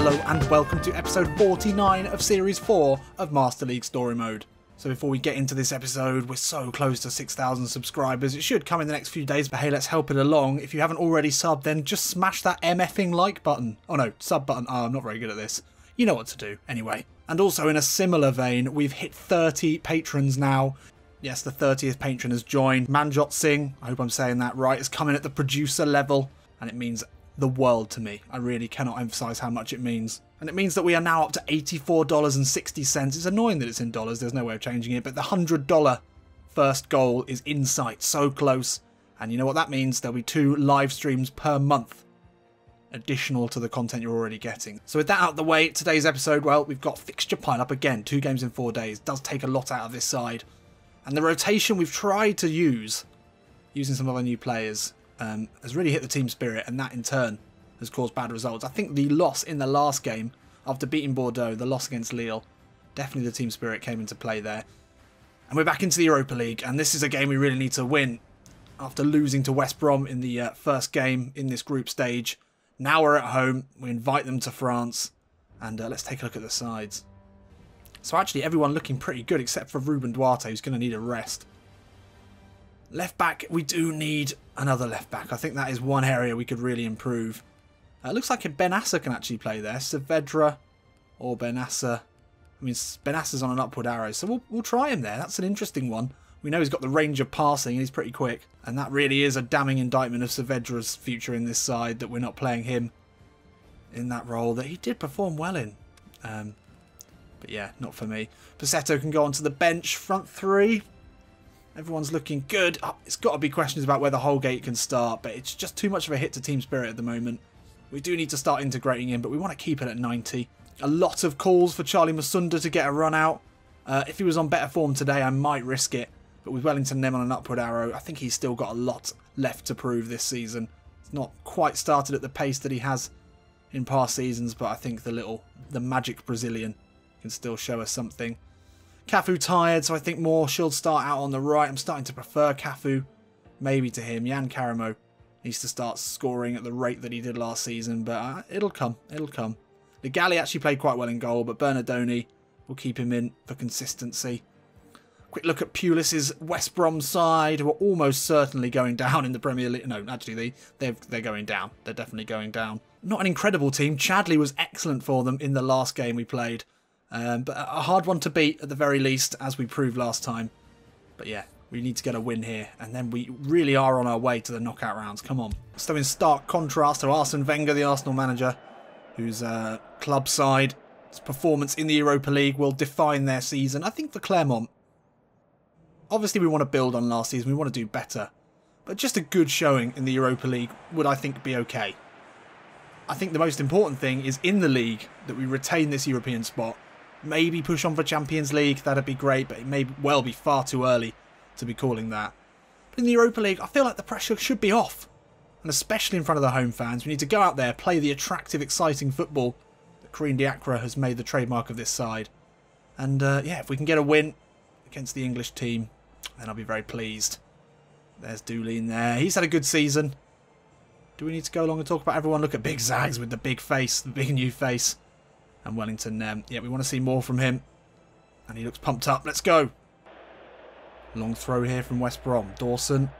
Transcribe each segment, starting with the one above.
Hello and welcome to episode 49 of series 4 of Master League Story Mode. So before we get into this episode, we're so close to 6,000 subscribers. It should come in the next few days, but hey, let's help it along. If you haven't already subbed, then just smash that MFing like button. Oh no, sub button. Oh, I'm not very good at this. You know what to do, anyway. And also in a similar vein, we've hit 30 patrons now. Yes, the 30th patron has joined. Manjot Singh, I hope I'm saying that right, is coming at the producer level, and it means the world to me. I really cannot emphasize how much it means. And it means that we are now up to $84.60. It's annoying that it's in dollars, there's no way of changing it, but the $100 first goal is in sight, so close. And you know what that means? There'll be 2 live streams per month, additional to the content you're already getting. So with that out of the way, today's episode, well, we've got fixture pile up again, 2 games in 4 days. Does take a lot out of this side. And the rotation we've tried to use, using some of our new players, has really hit the team spirit, and that in turn has caused bad results. I think the loss in the last game, after beating Bordeaux, the loss against Lille, definitely the team spirit came into play there. And we're back into the Europa League, and this is a game we really need to win. After losing to West Brom in the first game in this group stage, now we're at home, we invite them to France, and let's take a look at the sides. So actually everyone looking pretty good except for Ruben Duarte, who's going to need a rest. Left back, we do need another left back. I think that is one area we could really improve. It looks like Benassa can actually play there. Saavedra or Benassa. I mean, Benassa's on an upward arrow, so we'll try him there. That's an interesting one. We know he's got the range of passing and he's pretty quick. And that really is a damning indictment of Saavedra's future in this side, that we're not playing him in that role that he did perform well in. But yeah, not for me. Passetto can go onto the bench. Front 3. Everyone's looking good. Oh, it's got to be questions about whether Holgate can start, but it's just too much of a hit to team spirit at the moment. We do need to start integrating him, but we want to keep it at 90. A lot of calls for Charlie Masunda to get a run out. If he was on better form today, I might risk it. But with Wellington Nim on an upward arrow, I think he's still got a lot left to prove this season. It's not quite started at the pace that he has in past seasons, but I think the magic Brazilian can still show us something. Cafu tired, so I think Moore should start out on the right. I'm starting to prefer Cafu, maybe to him. Jan Karamo needs to start scoring at the rate that he did last season, but it'll come, it'll come. Legali actually played quite well in goal, but Bernardoni will keep him in for consistency. Quick look at Pulis's West Brom side, who are almost certainly going down in the Premier League. No, actually, they're going down. They're definitely going down. Not an incredible team. Chadley was excellent for them in the last game we played. But a hard one to beat at the very least, as we proved last time. But yeah, we need to get a win here, and then we really are on our way to the knockout rounds. Come on. So in stark contrast to Arsene Wenger, the Arsenal manager, whose club side, his performance in the Europa League will define their season. I think for Clermont, obviously we want to build on last season, we want to do better. But just a good showing in the Europa League would, I think, be okay. I think the most important thing is in the league that we retain this European spot. Maybe push on for Champions League, that'd be great, but it may well be far too early to be calling that. But in the Europa League, I feel like the pressure should be off. And especially in front of the home fans, we need to go out there, play the attractive, exciting football that Creeg Diacra has made the trademark of this side. And yeah, if we can get a win against the English team, then I'll be very pleased. There's Dooley in there. He's had a good season. Do we need to go along and talk about everyone? Look at Big Zags with the big face, the big new face. And Wellington Nem. Yeah, we want to see more from him. And he looks pumped up. Let's go. Long throw here from West Brom. Dawson.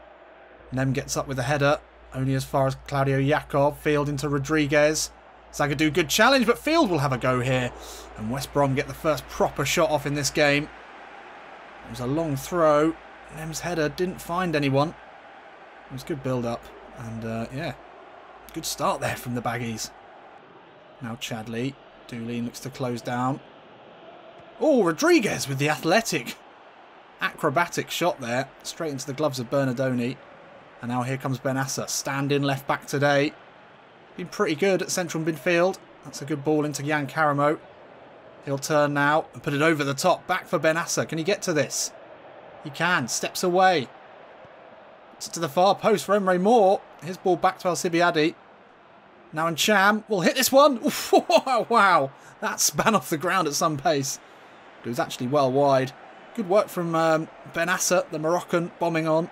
Nem gets up with a header. Only as far as Claudio Yakov. Field into Rodriguez. Zagadou, good challenge, but Field will have a go here. And West Brom get the first proper shot off in this game. It was a long throw. Nem's header didn't find anyone. It was good build-up. And yeah, good start there from the Baggies. Now Chadley. Dooley looks to close down. Oh, Rodriguez with the athletic, acrobatic shot there. Straight into the gloves of Bernardoni. And now here comes Benassa. Stand-in left back today. Been pretty good at central midfield. That's a good ball into Jan Karamo. He'll turn now and put it over the top. Back for Benassa. Can he get to this? He can. Steps away. It's to the far post for Emre Moore. His ball back to Alcibiade. Now and Cham will hit this one. Wow, that span off the ground at some pace. It was actually well wide. Good work from Benassa, the Moroccan, bombing on.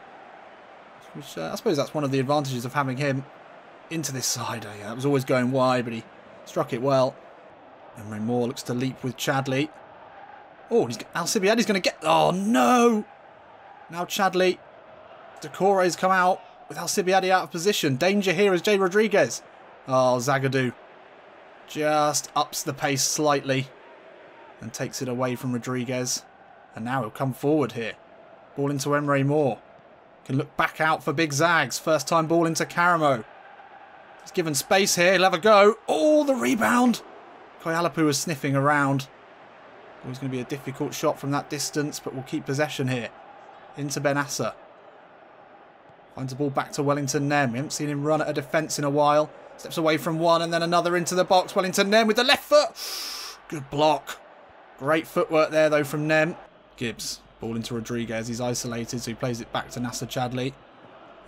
Which I suppose that's one of the advantages of having him into this side. Yeah, that was always going wide, but he struck it well. Emre Moore looks to leap with Chadley. Oh, Alcibiades going to get... Oh, no! Now Chadley. Decore's come out with Alcibiades out of position. Danger here is Jay Rodriguez. Oh, Zagadou just ups the pace slightly and takes it away from Rodriguez. And now he'll come forward here. Ball into Emre Moore. Can look back out for Big Zags. First time ball into Karamo. He's given space here. He'll have a go. Oh, the rebound. Koyalapu was sniffing around. It was going to be a difficult shot from that distance, but we'll keep possession here. Into Benassa. Finds the ball back to Wellington Nem. We haven't seen him run at a defence in a while. Steps away from one and then another into the box. Wellington Nem with the left foot. Good block. Great footwork there, though, from Nem. Gibbs. Ball into Rodriguez. He's isolated, so he plays it back to Nasser Chadley.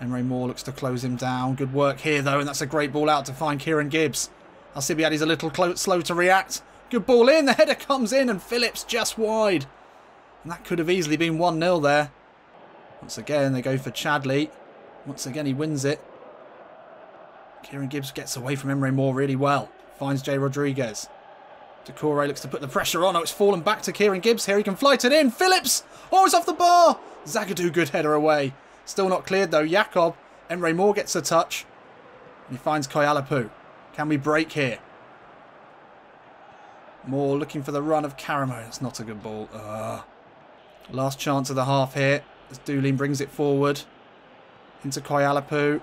Emre Moore looks to close him down. Good work here, though, and that's a great ball out to find Kieran Gibbs. Alcibiades a little slow to react. Good ball in. The header comes in, and Phillips just wide. And that could have easily been 1-0 there. Once again, they go for Chadley. Once again, he wins it. Kieran Gibbs gets away from Emre Moore really well. Finds Jay Rodriguez. Decore looks to put the pressure on. Oh, it's fallen back to Kieran Gibbs. Here he can flight it in. Phillips! Oh, it's off the bar! Zagadou, good header away. Still not cleared, though. Jakob. Emre Moore gets a touch. And he finds Koyalapu. Can we break here? Moore looking for the run of Karamo. It's not a good ball. Last chance of the half here. As Doolin brings it forward. Into Koyalapu.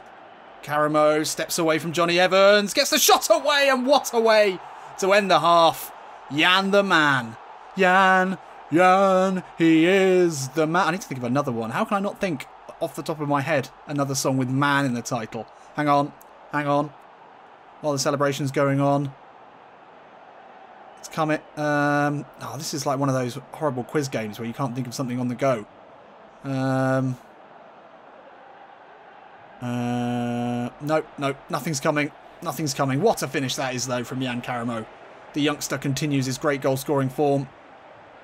Karamo steps away from Johnny Evans. Gets the shot away, and what a way to end the half. Jan the man. Jan, he is the man. I need to think of another one. How can I not think off the top of my head another song with man in the title? Hang on. While the celebration's going on. It's coming. This is like one of those horrible quiz games where you can't think of something on the go. Nope, nothing's coming. Nothing's coming. What a finish that is, though, from Jan Karamo. The youngster continues his great goal-scoring form.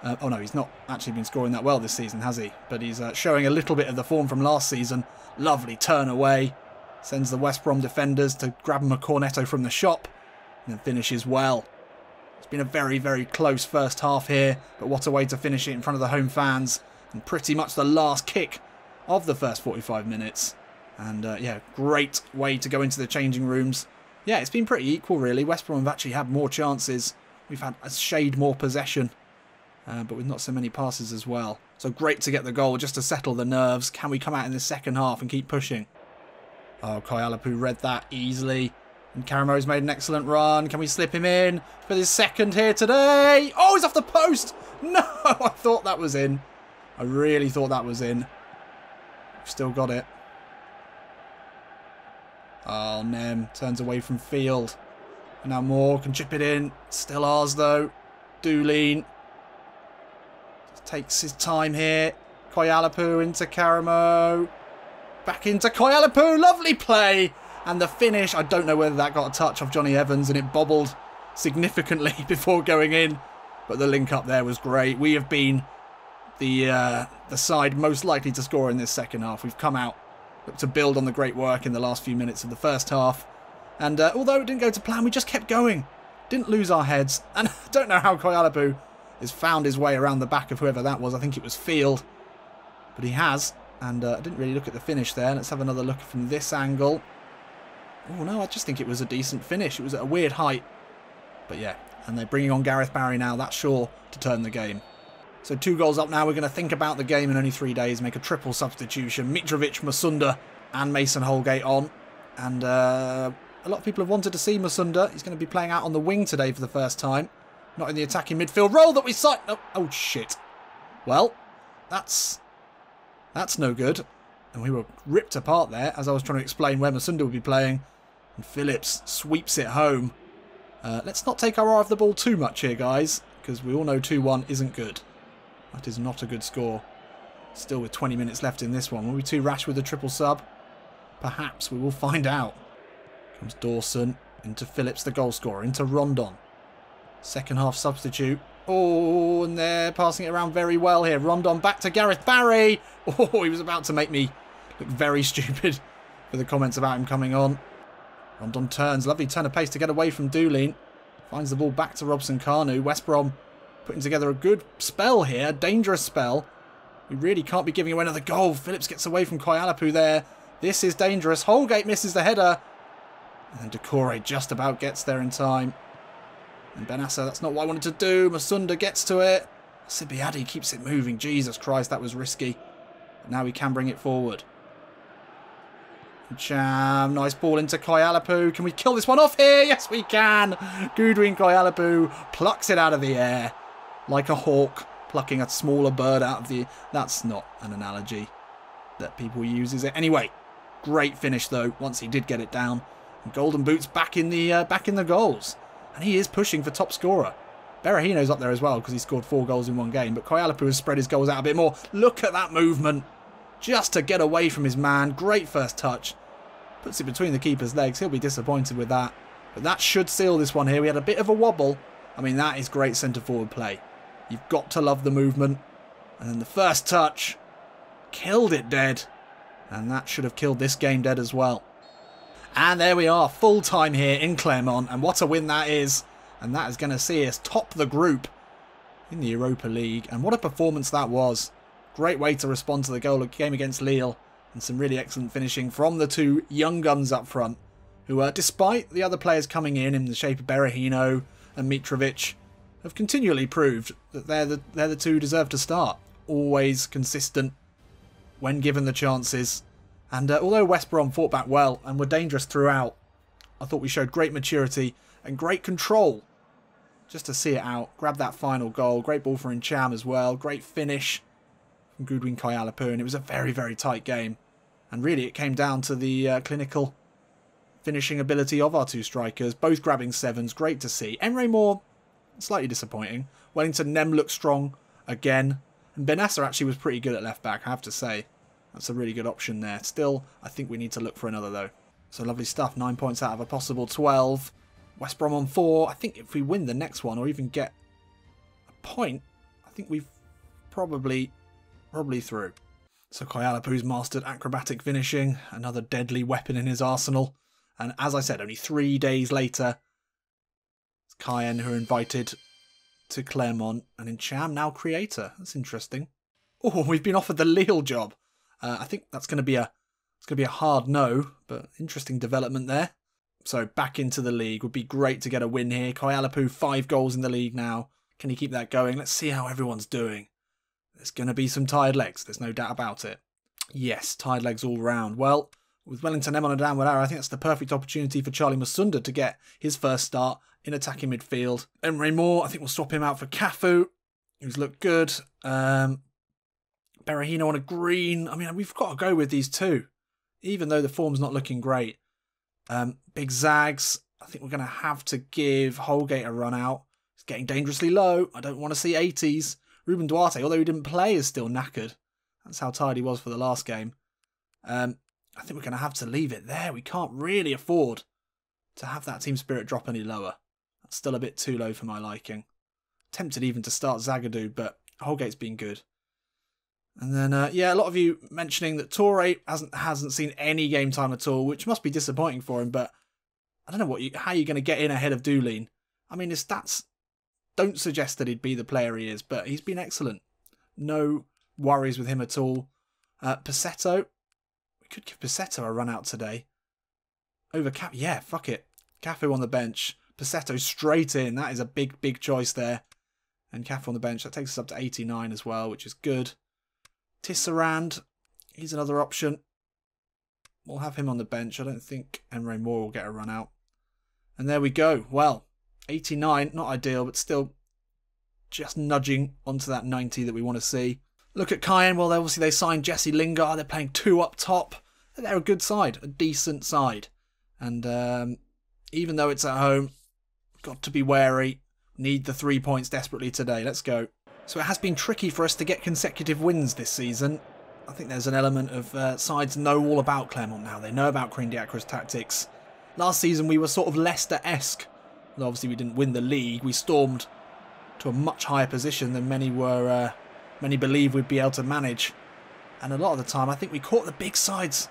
Oh, no, he's not actually been scoring that well this season, has he? But he's showing a little bit of the form from last season. Lovely turn away. Sends the West Brom defenders to grab him a cornetto from the shop. And then finishes well. It's been a very, very close first half here. But what a way to finish it in front of the home fans. And pretty much the last kick of the first 45 minutes. And, yeah, great way to go into the changing rooms. Yeah, it's been pretty equal, really. West Brom have actually had more chances. We've had a shade more possession. But with not so many passes as well. So great to get the goal just to settle the nerves. Can we come out in the second half and keep pushing? Oh, Koyalapu read that easily. And Karamo's made an excellent run. Can we slip him in for his second here today? Oh, he's off the post! No, I thought that was in. I really thought that was in. We've still got it. Oh, Nem turns away from field. And now Moore can chip it in. Still ours, though. Doolin takes his time here. Koyalapu into Karamo. Back into Koyalapu. Lovely play. And the finish, I don't know whether that got a touch off Johnny Evans and it bobbled significantly before going in. But the link up there was great. We have been the side most likely to score in this second half. We've come out to build on the great work in the last few minutes of the first half. And although it didn't go to plan, we just kept going. Didn't lose our heads. And I don't know how Koyalapu has found his way around the back of whoever that was. I think it was Field. But he has. And I didn't really look at the finish there. Let's have another look from this angle. Oh, no, I just think it was a decent finish. It was at a weird height. But yeah, and they're bringing on Gareth Barry now. That's sure to turn the game. So 2 goals up now. We're going to think about the game in only 3 days. Make a triple substitution. Mitrovic, Musunda and Mason Holgate on. And a lot of people have wanted to see Musunda. He's going to be playing out on the wing today for the first time. Not in the attacking midfield role that we saw. Oh, shit. Well, that's no good. And we were ripped apart there as I was trying to explain where Musunda would be playing. And Phillips sweeps it home. Let's not take our eye off the ball too much here, guys. Because we all know 2-1 isn't good. That is not a good score. Still with 20 minutes left in this one. Will we be too rash with the triple sub? Perhaps. We will find out. Comes Dawson. Into Phillips, the goal scorer. Into Rondon. Second half substitute. Oh, and they're passing it around very well here. Rondon back to Gareth Barry. Oh, he was about to make me look very stupid for the comments about him coming on. Rondon turns. Lovely turn of pace to get away from Doolin. Finds the ball back to Robson-Kanu. West Brom putting together a good spell here. Dangerous spell. We really can't be giving away another goal. Phillips gets away from Koyalapu there. This is dangerous. Holgate misses the header. And Decore just about gets there in time. And Benassa, that's not what I wanted to do. Masunda gets to it. Sibiadi keeps it moving. Jesus Christ, that was risky. But now we can bring it forward. Cham, nice ball into Koyalapu. Can we kill this one off here? Yes, we can. Goodwin Koyalapu plucks it out of the air like a hawk plucking a smaller bird out of the... That's not an analogy that people use, is it? Anyway, great finish though. Once he did get it down, and Golden Boots back in the goals, and he is pushing for top scorer. Berahino's up there as well because he scored 4 goals in one game, but Koyalapu has spread his goals out a bit more. Look at that movement, just to get away from his man. Great first touch. Puts it between the keeper's legs. He'll be disappointed with that. But that should seal this one here. We had a bit of a wobble. I mean, that is great centre-forward play. You've got to love the movement. And then the first touch. Killed it dead. And that should have killed this game dead as well. And there we are. Full time here in Clermont. And what a win that is. And that is going to see us top the group in the Europa League. And what a performance that was. Great way to respond to the game against Lille. And some really excellent finishing from the 2 young guns up front, who, despite the other players coming in the shape of Berahino and Mitrovic, have continually proved that they're the 2 who deserve to start. Always consistent when given the chances. And although West Brom fought back well and were dangerous throughout, I thought we showed great maturity and great control just to see it out. Grab that final goal. Great ball for Incham as well. Great finish from Goodwin Koyalapu, and it was a very, very tight game. And really it came down to the clinical finishing ability of our 2 strikers, both grabbing 7s. Great to see. Emre Moore, slightly disappointing. Wellington Nem looked strong again. And Benassa actually was pretty good at left back, I have to say. That's a really good option there. Still, I think we need to look for another though. So lovely stuff. 9 points out of a possible 12. West Brom on 4. I think if we win the next one or even get a point, I think we've probably through. So Koyalapu's mastered acrobatic finishing, another deadly weapon in his arsenal. And as I said, only 3 days later, it's Cayenne who are invited to Clermont, and Incham now creator. That's interesting. Oh, we've been offered the Lille job. I think that's going to be a hard no, but interesting development there. So back into the league. Would be great to get a win here. Koyalapu 5 goals in the league now. Can he keep that going? Let's see how everyone's doing. There's going to be some tired legs. There's no doubt about it. Yes, tired legs all round. Well, with Wellington M on a downward arrow, I think that's the perfect opportunity for Charlie Masunda to get his first start in attacking midfield. Emre Moore, I think we'll swap him out for Cafu, who's looked good. Berahino on a green. I mean, we've got to go with these 2, even though the form's not looking great. Big Zags, I think we're going to have to give Holgate a run out. It's getting dangerously low. I don't want to see 80s. Ruben Duarte, although he didn't play, is still knackered. That's how tired he was for the last game. I think we're going to have to leave it there. We can't really afford to have that team spirit drop any lower. That's still a bit too low for my liking. Tempted even to start Zagadou, but Holgate's been good. And then, yeah, a lot of you mentioning that Torre hasn't seen any game time at all, which must be disappointing for him, but I don't know how you're going to get in ahead of Doolin. I mean, his stats don't suggest that he'd be the player he is, but he's been excellent. No worries with him at all. Passetto. We could give Passetto a run out today. Over Cap. Yeah, fuck it. Cafu on the bench. Passetto straight in. That is a big, big choice there. And Cafu on the bench. That takes us up to 89 as well, which is good. Tisserand. He's another option. We'll have him on the bench. I don't think Emre Moore will get a run out. And there we go. Well, 89, not ideal, but still just nudging onto that 90 that we want to see. Look at Cayenne. Well, obviously they signed Jesse Lingard. They're playing 2 up top. They're a good side, a decent side. And even though it's at home, got to be wary. Need the 3 points desperately today. Let's go. So it has been tricky for us to get consecutive wins this season. I think there's an element of sides know all about Clermont now. They know about Crean Diacra's tactics. Last season we were sort of Leicester-esque. Obviously we didn't win the league. We stormed to a much higher position than many believe we'd be able to manage. And a lot of the time I think we caught the big sides.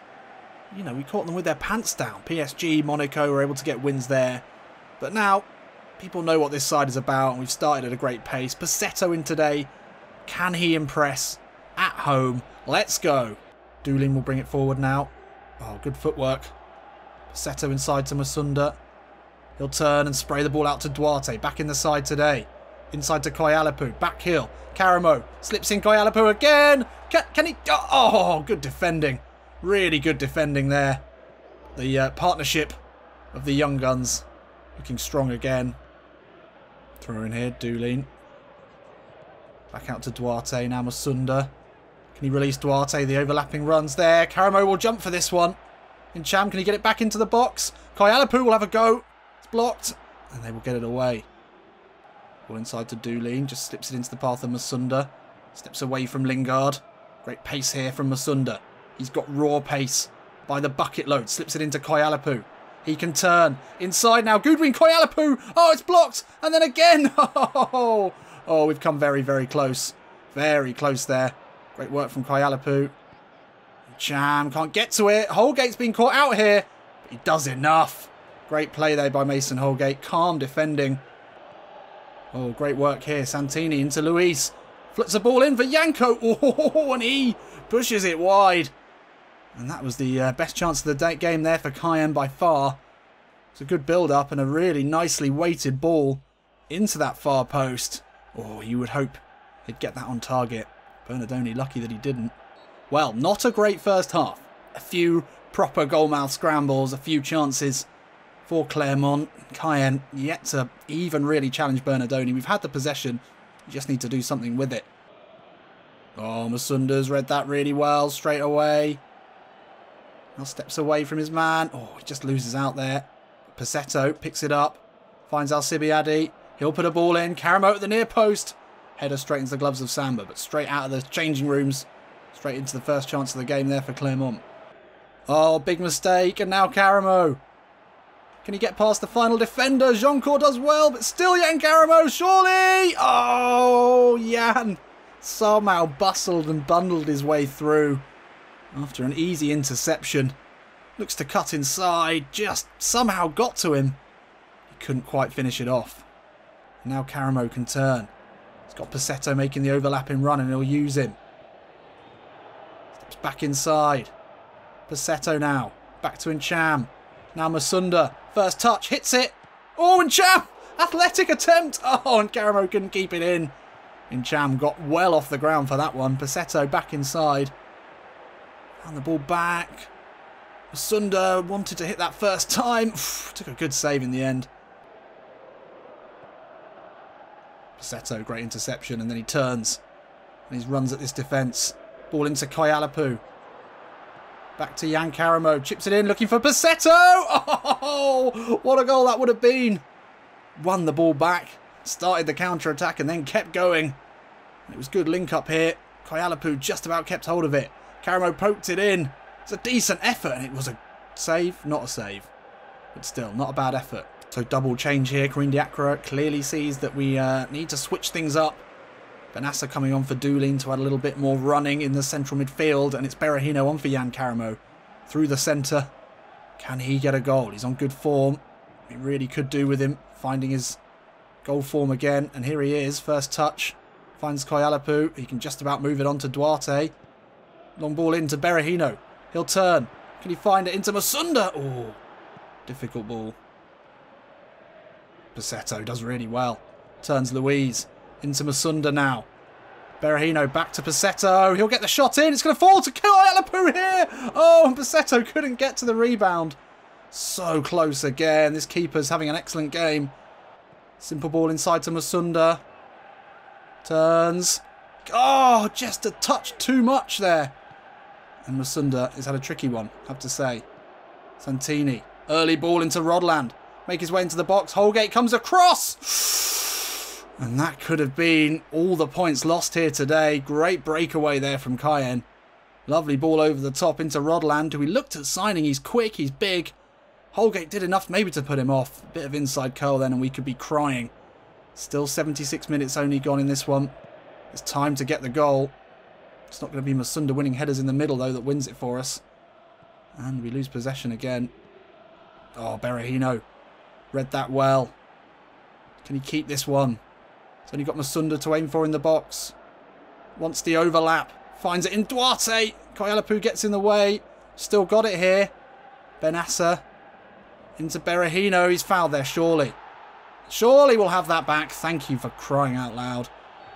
You know, we caught them with their pants down. PSG, Monaco were able to get wins there. But now People know what this side is about, and we've started at a great pace. Passetto in today. Can he impress at home? Let's go. Doolin will bring it forward now. Oh, good footwork. Passetto inside to Masunda. He'll turn and spray the ball out to Duarte. Back in the side today. Inside to Koyalapu. Back heel. Karamo slips in Koyalapu again. Can he? Oh, good defending. Really good defending there. The partnership of the young guns looking strong again. Throw in here. Doolin. Back out to Duarte. Now Masunda. Can he release Duarte? The overlapping runs there. Karamo will jump for this one. Incham, can he get it back into the box? Koyalapu will have a go. It's blocked. And they will get it away. Ball inside to Doolin. Just slips it into the path of Masunda. Steps away from Lingard. Great pace here from Masunda. He's got raw pace by the bucket load. Slips it into Koyalapu. He can turn. Inside now. Goodwin Koyalapu. Oh, it's blocked. And then again. Oh, we've come very, very close. Very close there. Great work from Koyalapu. Cham can't get to it. Holgate's been caught out here. But he does enough. Great play there by Mason Holgate. Calm defending. Oh, great work here. Santini into Luis. Flips the ball in for Yanko. Oh, and he pushes it wide. And that was the best chance of the game there for Cayenne by far. It's a good build-up and a really nicely weighted ball into that far post. Oh, you would hope he'd get that on target. Bernardoni lucky that he didn't. Well, not a great first half. A few proper goalmouth scrambles, a few chances for Clermont. Cayenne yet to even really challenge Bernardoni. We've had the possession. We just need to do something with it. Oh, Masunda's read that really well straight away. Now steps away from his man. Oh, he just loses out there. Passetto picks it up. Finds Alcibiade. He'll put a ball in. Karamo at the near post. Header straight into the gloves of Samba, but straight out of the changing rooms. Straight into the first chance of the game there for Clermont. Oh, big mistake. And now Karamo. Can he get past the final defender? Joncourt does well, but still Jan Karamo, surely! Oh, Jan somehow bustled and bundled his way through after an easy interception. Looks to cut inside, just somehow got to him. He couldn't quite finish it off. Now Karamo can turn. He's got Passetto making the overlapping run and he'll use him. Steps back inside. Passetto now. Back to Incham. Now Masunda. First touch. Hits it. Oh, Incham! Athletic attempt. Oh, and Karamo couldn't keep it in. Incham got well off the ground for that one. Passetto back inside. And the ball back. Masunda wanted to hit that first time. Took a good save in the end. Passetto, great interception, and then he turns. And he runs at this defence. Ball into Koyalapu. Back to Jan Karamo. Chips it in, looking for Passetto. Oh, what a goal that would have been. Won the ball back. Started the counter-attack and then kept going. And it was good link-up here. Koyalapu just about kept hold of it. Karamo poked it in. It's a decent effort, and it was a save. Not a save. But still, not a bad effort. So double change here. Karim Diakra clearly sees that we need to switch things up. Benassa coming on for Doolin to add a little bit more running in the central midfield. And it's Berahino on for Jan Karamo. Through the centre. Can he get a goal? He's on good form. We really could do with him finding his goal form again. And here he is. First touch. Finds Koyalapu. He can just about move it on to Duarte. Long ball into Berahino. He'll turn. Can he find it into Masunda? Oh, difficult ball. Passetto does really well. Turns Louise into Masunda now. Berahino back to Passetto. He'll get the shot in. It's going to fall to Koyalapu here. Oh, and Passetto couldn't get to the rebound. So close again. This keeper's having an excellent game. Simple ball inside to Masunda. Turns. Oh, just a touch too much there. And Masunda has had a tricky one, I have to say. Santini. Early ball into Rodland. Make his way into the box. Holgate comes across. And that could have been all the points lost here today. Great breakaway there from Cayenne. Lovely ball over the top into Rodland, who we looked at signing. He's quick, he's big. Holgate did enough maybe to put him off. A bit of inside curl then and we could be crying. Still 76 minutes only gone in this one. It's time to get the goal. It's not going to be Masunda winning headers in the middle though that wins it for us. And we lose possession again. Oh, Berahino. Read that well. Can he keep this one? He's only got Masunda to aim for in the box. Wants the overlap. Finds it in Duarte. Koyalapu gets in the way. Still got it here. Benassa. Into Berahino. He's fouled there, surely. Surely we'll have that back. Thank you for crying out loud.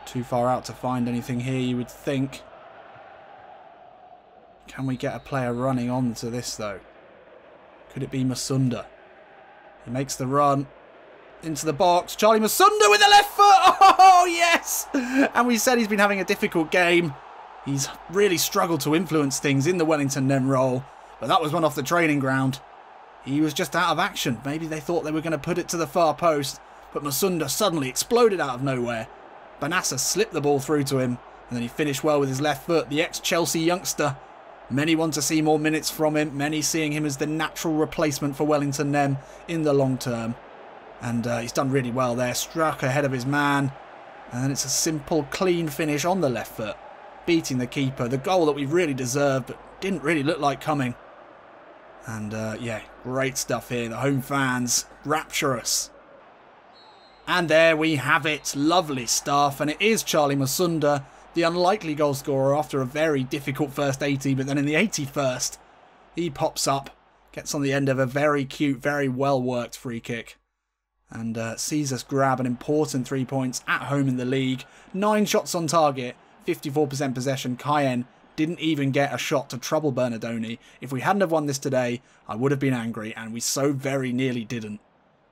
Too far out to find anything here, you would think. Can we get a player running onto this, though? Could it be Masunda? He makes the run. Into the box. Charlie Masunda with the left foot. Oh, yes! And we said he's been having a difficult game. He's really struggled to influence things in the Wellington Nem role. But that was one off the training ground. He was just out of action. Maybe they thought they were going to put it to the far post. But Masunda suddenly exploded out of nowhere. Benassa slipped the ball through to him. And then he finished well with his left foot. The ex-Chelsea youngster. Many want to see more minutes from him. Many seeing him as the natural replacement for Wellington Nem in the long term. And he's done really well there. Struck ahead of his man. And then it's a simple, clean finish on the left foot. Beating the keeper. The goal that we really deserved, but didn't really look like coming. And yeah, great stuff here. The home fans, rapturous. And there we have it. Lovely stuff. And it is Charlie Masunda, the unlikely goal scorer after a very difficult first 80. But then in the 81st, he pops up. Gets on the end of a very cute, very well-worked free kick. And sees us grab an important 3 points at home in the league. 9 shots on target, 54% possession. Cayenne didn't even get a shot to trouble Bernardoni. If we hadn't have won this today, I would have been angry, and we so very nearly didn't.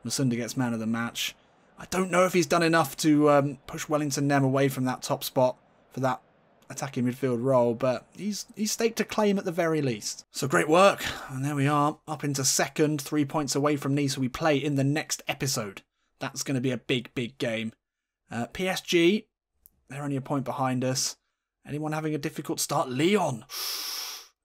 Masunda gets man of the match. I don't know if he's done enough to push Wellington Nem away from that top spot for that attacking midfield role, but he's staked a claim at the very least. So great work, and there we are, up into second, 3 points away from Nice, who we play in the next episode. That's going to be a big, big game. PSG, they're only a point behind us. Anyone having a difficult start? Lyon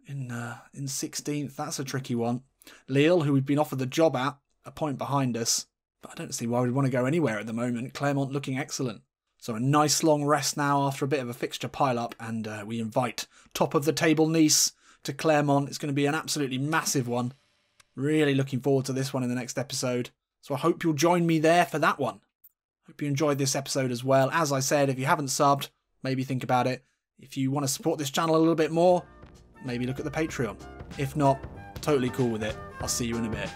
in 16th. That's a tricky one. Lille, who we've been offered the job at, a point behind us. But I don't see why we'd want to go anywhere at the moment. Clermont looking excellent. So a nice long rest now after a bit of a fixture pile-up, and we invite top of the table Nice to Clermont. It's going to be an absolutely massive one. Really looking forward to this one in the next episode. So I hope you'll join me there for that one. Hope you enjoyed this episode as well. As I said, if you haven't subbed, maybe think about it. If you want to support this channel a little bit more, maybe look at the Patreon. If not, totally cool with it. I'll see you in a bit.